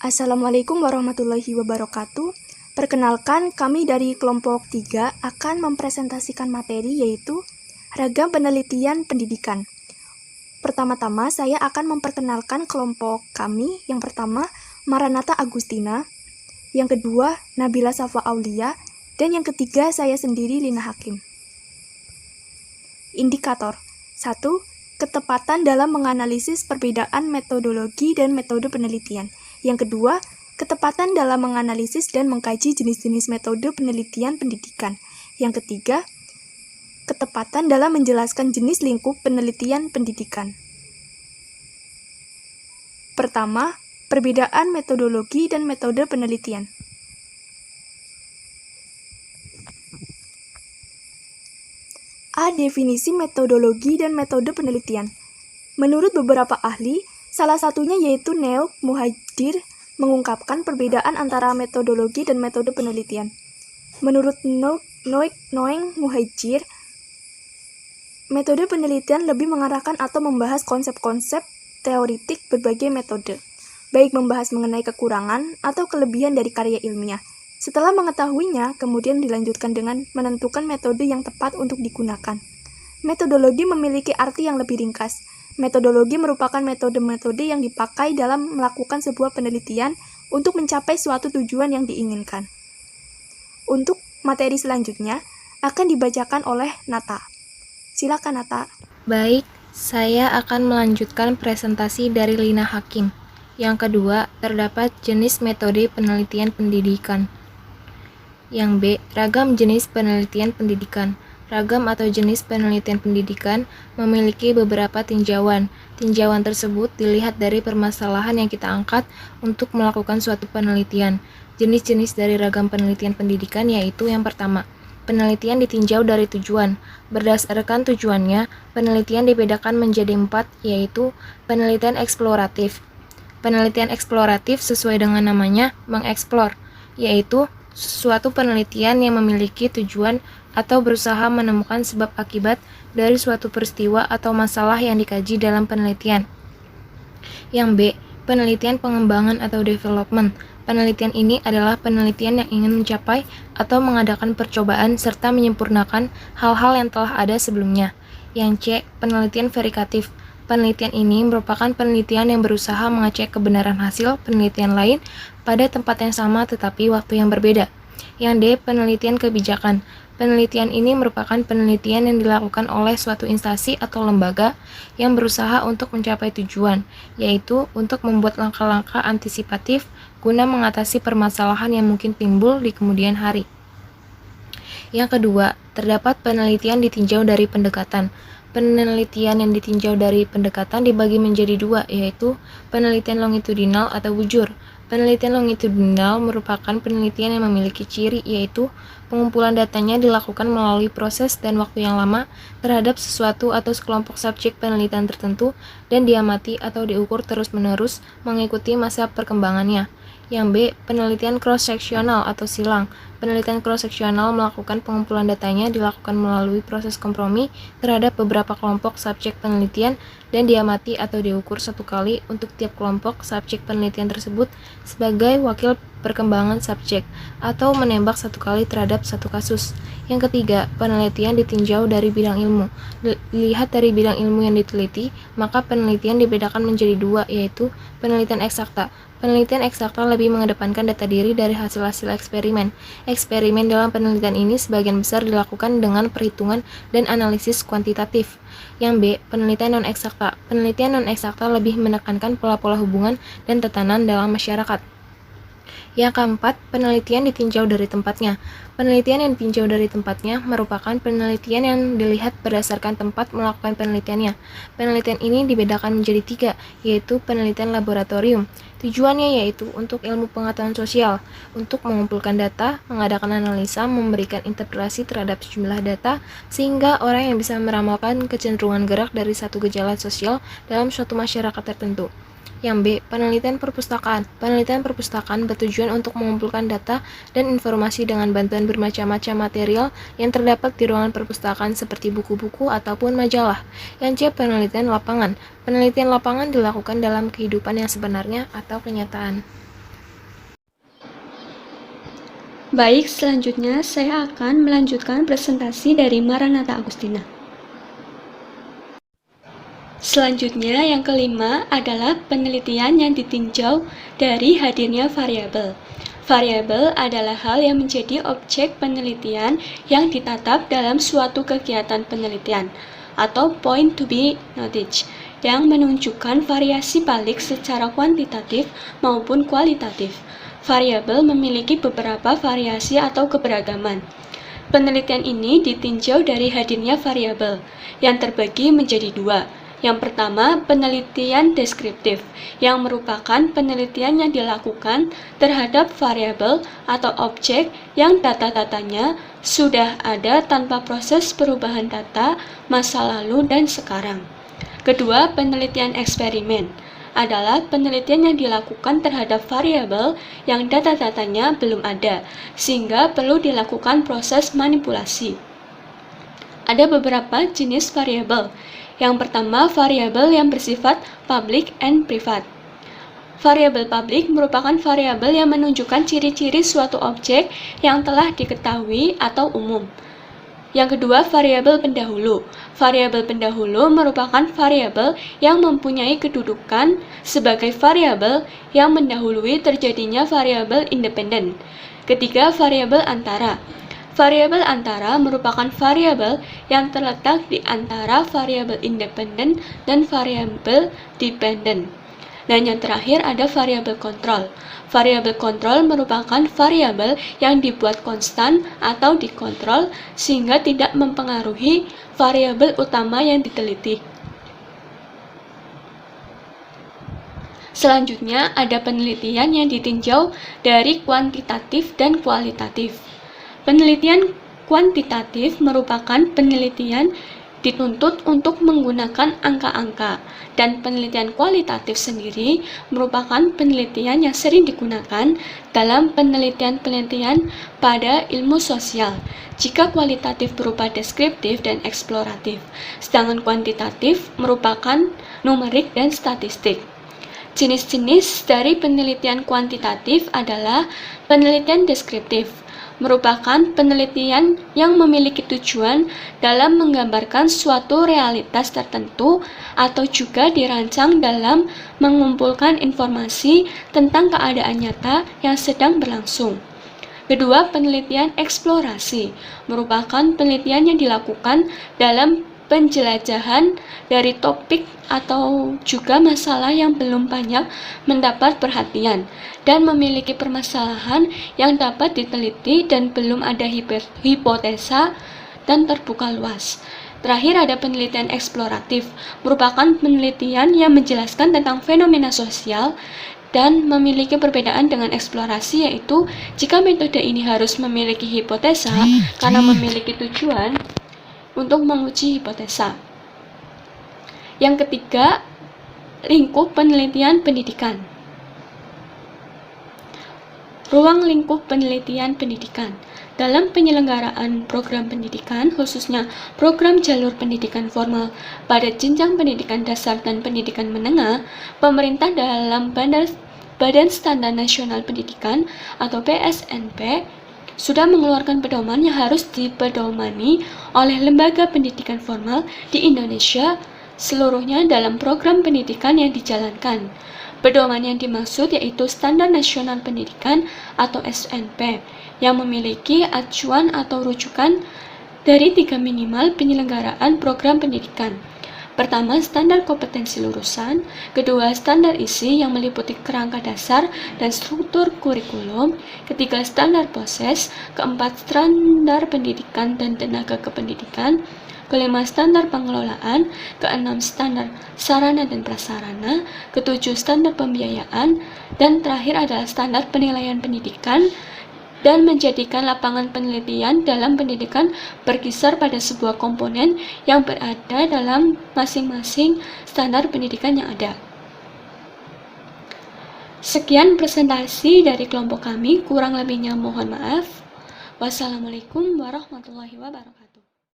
Assalamualaikum warahmatullahi wabarakatuh. Perkenalkan, kami dari kelompok 3 akan mempresentasikan materi yaitu ragam penelitian pendidikan. Pertama-tama, saya akan memperkenalkan kelompok kami. Yang pertama, Maranatha Agustina. Yang kedua, Nabila Safa Aulia. Dan yang ketiga, saya sendiri, Lina Hakim. Indikator 1. Ketepatan dalam menganalisis perbedaan metodologi dan metode penelitian. Yang kedua, ketepatan dalam menganalisis dan mengkaji jenis-jenis metode penelitian pendidikan. Yang ketiga, ketepatan dalam menjelaskan jenis lingkup penelitian pendidikan. Pertama, perbedaan metodologi dan metode penelitian. A. Definisi metodologi dan metode penelitian. Menurut beberapa ahli, salah satunya yaitu Noek Muhajir mengungkapkan perbedaan antara metodologi dan metode penelitian. Menurut Noek Muhajir, metode penelitian lebih mengarahkan atau membahas konsep-konsep teoritik berbagai metode, baik membahas mengenai kekurangan atau kelebihan dari karya ilmiah. Setelah mengetahuinya, kemudian dilanjutkan dengan menentukan metode yang tepat untuk digunakan. Metodologi memiliki arti yang lebih ringkas. Metodologi merupakan metode-metode yang dipakai dalam melakukan sebuah penelitian untuk mencapai suatu tujuan yang diinginkan. Untuk materi selanjutnya akan dibacakan oleh Nata. Silakan Nata. Baik, saya akan melanjutkan presentasi dari Lina Hakim. Yang kedua, terdapat jenis metode penelitian pendidikan. Yang B, ragam jenis penelitian pendidikan. Ragam atau jenis penelitian pendidikan memiliki beberapa tinjauan. Tinjauan tersebut dilihat dari permasalahan yang kita angkat untuk melakukan suatu penelitian. Jenis-jenis dari ragam penelitian pendidikan yaitu yang pertama, penelitian ditinjau dari tujuan. Berdasarkan tujuannya, penelitian dibedakan menjadi 4, yaitu penelitian eksploratif. Penelitian eksploratif sesuai dengan namanya, mengeksplor, yaitu suatu penelitian yang memiliki tujuan atau berusaha menemukan sebab akibat dari suatu peristiwa atau masalah yang dikaji dalam penelitian. Yang B, penelitian pengembangan atau development. Penelitian ini adalah penelitian yang ingin mencapai atau mengadakan percobaan serta menyempurnakan hal-hal yang telah ada sebelumnya. Yang C, penelitian veritatif. Penelitian ini merupakan penelitian yang berusaha mengecek kebenaran hasil penelitian lain pada tempat yang sama tetapi waktu yang berbeda. Yang D, penelitian kebijakan. Penelitian ini merupakan penelitian yang dilakukan oleh suatu instansi atau lembaga yang berusaha untuk mencapai tujuan, yaitu untuk membuat langkah-langkah antisipatif guna mengatasi permasalahan yang mungkin timbul di kemudian hari. Yang kedua, terdapat penelitian ditinjau dari pendekatan. Penelitian yang ditinjau dari pendekatan dibagi menjadi 2, yaitu penelitian longitudinal atau bujur. Penelitian longitudinal merupakan penelitian yang memiliki ciri, yaitu pengumpulan datanya dilakukan melalui proses dan waktu yang lama terhadap sesuatu atau sekelompok subjek penelitian tertentu dan diamati atau diukur terus-menerus mengikuti masa perkembangannya. Yang B, penelitian cross-seksional atau silang. Penelitian cross-seksional melakukan pengumpulan datanya dilakukan melalui proses kompromi terhadap beberapa kelompok subjek penelitian dan diamati atau diukur satu kali untuk tiap kelompok subjek penelitian tersebut sebagai wakil perkembangan subjek atau menembak satu kali terhadap satu kasus. Yang ketiga, penelitian ditinjau dari bidang ilmu. Dilihat dari bidang ilmu yang diteliti, maka penelitian dibedakan menjadi 2, yaitu penelitian eksakta. Penelitian eksakta lebih mengedepankan data diri dari hasil-hasil eksperimen. Eksperimen dalam penelitian ini sebagian besar dilakukan dengan perhitungan dan analisis kuantitatif. Yang B, penelitian non-eksakta. Penelitian non-eksakta lebih menekankan pola-pola hubungan dan tatanan dalam masyarakat. Yang keempat, penelitian ditinjau dari tempatnya. Penelitian yang ditinjau dari tempatnya merupakan penelitian yang dilihat berdasarkan tempat melakukan penelitiannya. Penelitian ini dibedakan menjadi 3, yaitu penelitian laboratorium. Tujuannya yaitu untuk ilmu pengetahuan sosial, untuk mengumpulkan data, mengadakan analisa, memberikan interpretasi terhadap sejumlah data, sehingga orang yang bisa meramalkan kecenderungan gerak dari satu gejala sosial dalam suatu masyarakat tertentu. Yang B, penelitian perpustakaan. Penelitian perpustakaan bertujuan untuk mengumpulkan data dan informasi dengan bantuan bermacam-macam material yang terdapat di ruangan perpustakaan seperti buku-buku ataupun majalah. Yang C, penelitian lapangan. Penelitian lapangan dilakukan dalam kehidupan yang sebenarnya atau kenyataan. Baik, selanjutnya saya akan melanjutkan presentasi dari Maranatha Agustina. Selanjutnya, yang kelima adalah penelitian yang ditinjau dari hadirnya variabel. Variabel adalah hal yang menjadi objek penelitian yang ditatap dalam suatu kegiatan penelitian atau point to be noted yang menunjukkan variasi balik secara kuantitatif maupun kualitatif. Variabel memiliki beberapa variasi atau keberagaman. Penelitian ini ditinjau dari hadirnya variabel yang terbagi menjadi dua. Yang pertama, penelitian deskriptif, yang merupakan penelitian yang dilakukan terhadap variabel atau objek yang data-datanya sudah ada tanpa proses perubahan data masa lalu dan sekarang. Kedua, penelitian eksperimen adalah penelitian yang dilakukan terhadap variabel yang data-datanya belum ada, sehingga perlu dilakukan proses manipulasi. Ada beberapa jenis variabel. Yang pertama, variabel yang bersifat public and private. Variabel publik merupakan variabel yang menunjukkan ciri-ciri suatu objek yang telah diketahui atau umum. Yang kedua, variabel pendahulu. Variabel pendahulu merupakan variabel yang mempunyai kedudukan sebagai variabel yang mendahului terjadinya variabel independen. Ketiga, variabel antara. Variabel antara merupakan variabel yang terletak di antara variabel independen dan variabel dependen. Dan yang terakhir ada variabel kontrol. Variabel kontrol merupakan variabel yang dibuat konstan atau dikontrol sehingga tidak mempengaruhi variabel utama yang diteliti. Selanjutnya ada penelitian yang ditinjau dari kuantitatif dan kualitatif. Penelitian kuantitatif merupakan penelitian dituntut untuk menggunakan angka-angka, dan penelitian kualitatif sendiri merupakan penelitian yang sering digunakan dalam penelitian-penelitian pada ilmu sosial, jika kualitatif berupa deskriptif dan eksploratif, sedangkan kuantitatif merupakan numerik dan statistik. Jenis-jenis dari penelitian kuantitatif adalah penelitian deskriptif, merupakan penelitian yang memiliki tujuan dalam menggambarkan suatu realitas tertentu atau juga dirancang dalam mengumpulkan informasi tentang keadaan nyata yang sedang berlangsung. Kedua, penelitian eksplorasi merupakan penelitian yang dilakukan dalam penjelajahan dari topik atau juga masalah yang belum banyak mendapat perhatian dan memiliki permasalahan yang dapat diteliti dan belum ada hipotesa dan terbuka luas. Terakhir ada penelitian eksploratif, merupakan penelitian yang menjelaskan tentang fenomena sosial dan memiliki perbedaan dengan eksplorasi, yaitu jika metode ini harus memiliki hipotesa karena memiliki tujuan untuk menguji hipotesa. Yang ketiga, lingkup penelitian pendidikan. Ruang lingkup penelitian pendidikan. Dalam penyelenggaraan program pendidikan, khususnya program jalur pendidikan formal pada jenjang pendidikan dasar dan pendidikan menengah, pemerintah dalam Badan Standar Nasional Pendidikan atau BSNP sudah mengeluarkan pedoman yang harus dipedomani oleh lembaga pendidikan formal di Indonesia seluruhnya dalam program pendidikan yang dijalankan. Pedoman yang dimaksud yaitu Standar Nasional Pendidikan atau SNP yang memiliki acuan atau rujukan dari 3 minimal penyelenggaraan program pendidikan. Pertama, standar kompetensi lulusan. Kedua, standar isi yang meliputi kerangka dasar dan struktur kurikulum. Ketiga, standar proses. Keempat, standar pendidikan dan tenaga kependidikan. Kelima, standar pengelolaan. Keenam, standar sarana dan prasarana. Ketujuh, standar pembiayaan. Dan terakhir adalah standar penilaian pendidikan, dan menjadikan lapangan penelitian dalam pendidikan berkisar pada sebuah komponen yang berada dalam masing-masing standar pendidikan yang ada. Sekian presentasi dari kelompok kami, kurang lebihnya mohon maaf. Wassalamualaikum warahmatullahi wabarakatuh.